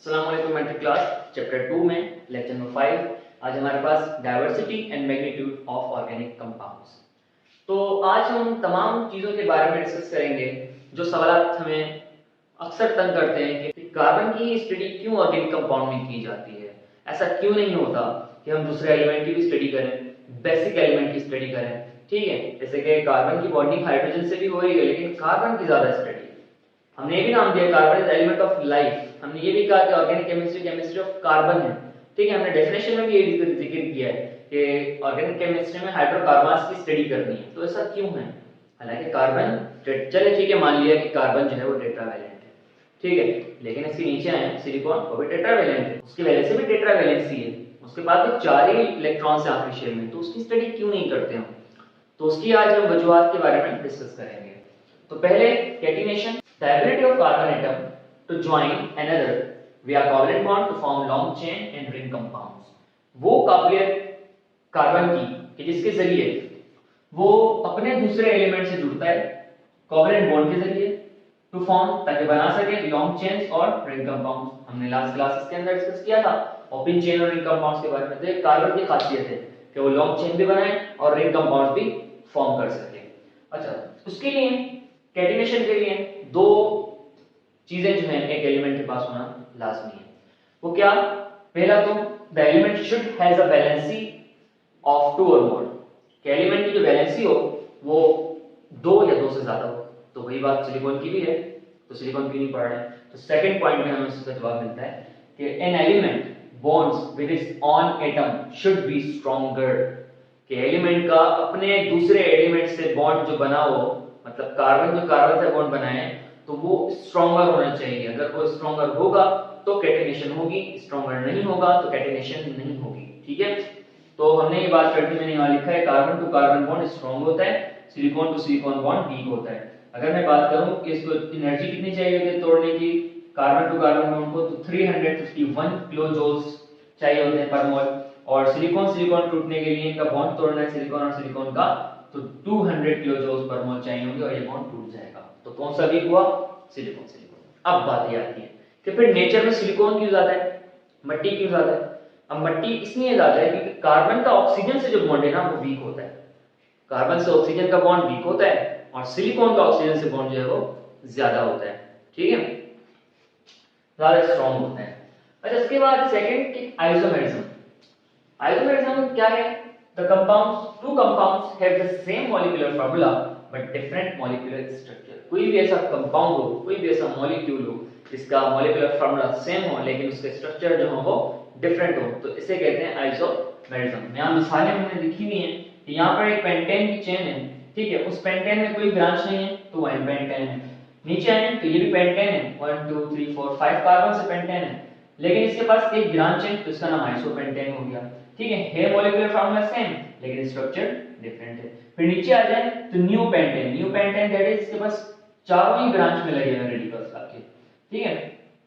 अस्सलाम वालेकुम matric class chapter 2 में लेक्चर नंबर 5। आज हमारे पास diversity and magnitude of organic compounds. तो आज हम तमाम चीज़ों के बारे में डिस्कस करेंगे जो सवाल हमें अक्सर तंग करते हैं कि कार्बन की स्टडी क्यों ऑर्गेनिक कंपाउंड में की जाती है। ऐसा क्यों नहीं होता कि हम दूसरे एलिमेंट की भी स्टडी करें, बेसिक एलिमेंट की स्टडी करें। ठीक है, जैसे कि कार्बन की बॉन्डिंग हाइड्रोजन से भी हो रही है, लेकिन कार्बन की ज़्यादा स्टडी हमने ये भी नाम दिया carbon is element of life. हमने ये भी कहा कि ऑर्गेनिक केमिस्ट्री ऑफ कार्बन है। ठीक है, हमने डेफिनेशन में भी ये जिक्र किया है कि ऑर्गेनिक केमिस्ट्री में हाइड्रोकार्बन्स की स्टडी करनी है। तो ऐसा क्यों है? हालांकि कार्बन, चले ठीक है, मान लिया कि कार्बन जो है वो टेट्रावैलेंट है, ठीक है, लेकिन इसके नीचे आए सिलिकॉन, वो भी टेट्रावैलेंट है, उसकी वजह से भी टेट्रावैलेंसी है, उसके बाद भी 4 ही इलेक्ट्रॉन्स हैं आखिरी शेल में, तो उसकी स्टडी क्यों नहीं करते हम? तो उसकी आज हम वजूहात के बारे में डिस्कस करेंगे। तो पहले catenation, the ability of carbon atom to join another via covalent bond to form long chain and ring compounds। वो काबिलियत कार्बन की कि जिसके जरिए वो अपने दूसरे एलिमेंट से जुड़ता है कोवेलेंट बॉन्ड के जरिए टू फॉर्म, ताकि बना सके लॉन्ग चेन्स और रिंग कंपाउंड्स। हमने लास्ट क्लासेस के अंदर डिस्कस किया था ओपन चेन और रिंग कंपाउंड्स के बारे में। तो कार्बन की खासियत है कि वो लॉन्ग चेन भी बनाए और रिंग कंपाउंड्स भी फॉर्म कर सके। अच्छा, उसके लिए कैटिनेशन के लिए 2 चीजें जो है एक एलिमेंट के पास होना लाजमी है। वो क्या? पहला तो the element should has a valency of 2 और मोर, कि एलिमेंट की जो वैलेंसी हो वो 2 या 2 से ज्यादा हो। तो वही बात सिलिकॉन की भी है, तो सिलिकॉन क्यों नहीं पढ़ रहे हैं? तो सेकंड पॉइंट में हमें इसका जवाब मिलता है कि an element bonds with its on atom should be stronger, कि एलिमेंट का अपने दूसरे एलिमेंट से बॉन्ड जो बना हो, मतलब कार्बन जो कार्बन से बॉन्ड बनाए तो वो स्ट्रॉन्गर होना चाहिए। अगर वो स्ट्रॉन्गर होगा तो कैटिनेशन होगी, स्ट्रॉन्गर नहीं होगा तो कैटिनेशन नहीं होगी। ठीक है, तो हमने ये बात करते में यहाँ लिखा है carbon to carbon bond strong होता है, silicon to silicon bond weak होता है। अगर मैं बात करूं कि इसको एनर्जी कितनी चाहिए होती है तोड़ने की कार्बन टू कार्बन बॉन्ड को, तो 351 किलो जूल्स चाहिए होते हैं पर मोल। और सिलिकॉन टूटने के लिए इनका बॉन्ड तोड़ना है सिलिकॉन और सिलिकॉन का, तो 200 किलो जूल्स पर मोल चाहिए होंगे और ये बॉन्ड टूट जाएगा। तो कौन सा वीक हुआ? सिलिकॉन। अब बात ये आती है कि फिर नेचर में सिलिकॉन क्यों ज्यादा है, मट्टी क्यों ज्यादा है? अब मट्टी इसलिए ज्यादा है क्योंकि कार्बन का ऑक्सीजन से जो बॉन्ड है ना वो वीक होता है। कार्बन से ऑक्सीजन का बॉन्ड वीक होता है और सिलिकॉन का ऑक्सीजन से बॉन्ड जो है वो ज्यादा होता है। ठीक है, ज्यादा स्ट्रॉन्ग होता है। अच्छा, इसके बाद सेकंड कि आइसोमेरिज्म। आइसोमेरिज्म क्या है? The compounds, two compounds have the same molecular formula but different molecular structure। कोई भी ऐसा कंपाउंड हो, कोई भी ऐसा मॉलिक्यूल हो जिसका मॉलिक्यूलर फार्मूला सेम हो लेकिन उसके स्ट्रक्चर जो हो वो डिफरेंट हो, तो इसे कहते हैं आइसोमेरिज्म। यहाँ मिसालें हमने लिखी हुई हैं कि यहाँ पर एक पेंटेन की चेन है, ठीक है, उस पेंटेन में कोई ब्रांच नहीं है तो वह पेंटेन है। नीचे आए तो ये भी पेंटेन है, 1 2 3 4 5 कार्बन से पेंटेन है, लेकिन इसके पास एक ब्रांच है तो इसका नाम आइसोपेंटेन हो गया। ठीक है मॉलिक्यूलर फार्मूला सेम लेकिन स्ट्रक्चर डिफरेंट है। फिर नीचे आ जाए तो न्यू पेंटेन दैट इज इसके पास चारों ही ब्रांच में लगे हुए रेडिकल्स आपके। ठीक है,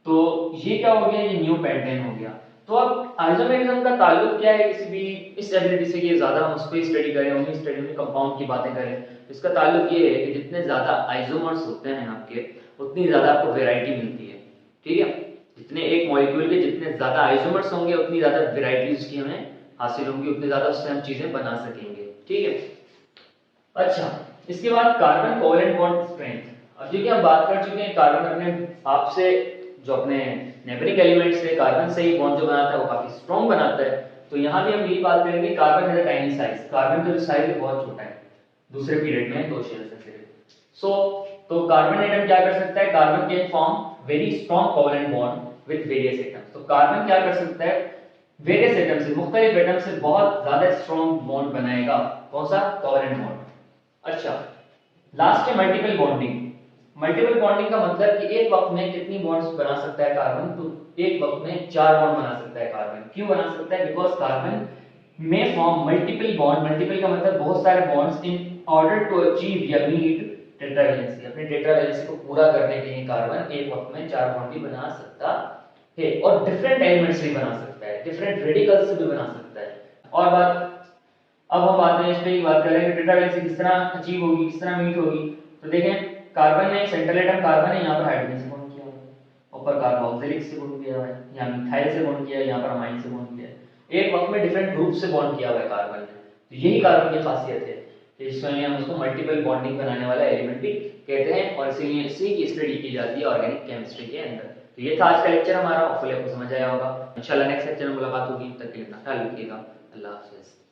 तो ये क्या हो गया? ये न्यू पेंटेन हो गया। तो अब आइसोमेरिज्म का ताल्लुक क्या है किसी भी इस एबिलिटी से कि ज्यादा हम उसको स्टडी करें, उन्हीं स्टडी में कंपाउंड की बातें करें? इसका ताल्लुक ये है कि जितने ज्यादा आइसोमर्स होते हैं आपके उतनी ज्यादा आपको वैरायटी मिलती है। ठीक है, जितने एक मॉलिक्यूल के जितने ज्यादा आइसोमर्स होंगे उतनी ज्यादा वैरायटीज की हमें हासिल होंगी, उतनी ज्यादा उससे हम चीजें बना सकेंगे। ठीक है, अच्छा, इसके बाद कार्बन कोवेलेंट बॉन्ड स्ट्रेंथ। अब देखिए हम बात कर चुके हैं कार्बन अपने आप से जो अपने नेबरिंग एलिमेंट से कार्बन से ही बॉन्ड जो बनाता है वो काफी स्ट्रॉन्ग बनाता है। तो यहाँ भी हम यही बात करेंगे carbon has a tiny size, carbon का जो साइज है बहुत छोटा है, दूसरे पीरियड में 2 शेल से फिर तो कार्बन एटम क्या कर सकता है? Carbon can form very strong covalent bond with various atoms. तो कार्बन क्या कर सकता है? वेरियस एटम से, मुख्तलिफ एटम से बहुत ज्यादा स्ट्रॉन्ग बॉन्ड बनाएगा। कौन सा? Covalent bond. अच्छा, लास्ट है मल्टीपल बॉन्डिंग। मल्टीपल बॉन्डिंग का मतलब कि एक वक्त में कितनी बॉन्ड्स बना सकता है कार्बन? तो एक वक्त में 4 बॉन्ड बना सकता है कार्बन। क्यों बना सकता है? बिकॉज कार्बन में फॉर्म मल्टीपल बॉन्ड, मल्टीपल का मतलब बहुत सारे bonds, in order to achieve या मीट टेट्रावैलेंसी। अपने टेट्रावैलेंसी को पूरा करने के लिए कार्बन एक वक्त में 4 बॉन्ड भी बना सकता है और डिफरेंट एलिमेंट्स से भी बना सकता है, डिफरेंट रेडिकल्स से भी बना सकता है। और बात अब हम बात करें इस पे, बात करें कि टेट्रावैलेंसी किस तरह अचीव होगी, किस तरह मीट होगी। तो देखें कार्बन में सेंट्रल एटम कार्बन है, यहाँ पर हाइड्रोजन से बॉन्ड किया हुआ है और ऊपर कार्बोक्सिलिक से बॉन्ड किया हुआ है, यहाँ मिथाइल से बॉन्ड किया है, यहाँ पर अमाइन से बॉन्ड किया है। एक वक्त में डिफरेंट ग्रुप से बॉन्ड किया हुआ है कार्बन ने। तो यही कार्बन की खासियत है कि इसमें हम उसको मल्टीपल बॉन्डिंग बनाने वाला एलिमेंट भी कहते हैं, और इसीलिए इसी की स्टडी की जाती है ऑर्गेनिक केमिस्ट्री के अंदर। तो ये था आज का लेक्चर हमारा, होपफुली आपको समझ आया होगा। इंशाल्लाह नेक्स्ट लेक्चर में मुलाकात होगी, तब तक के लिए अपना ख्याल रखिएगा। अल्लाह हाफिज़।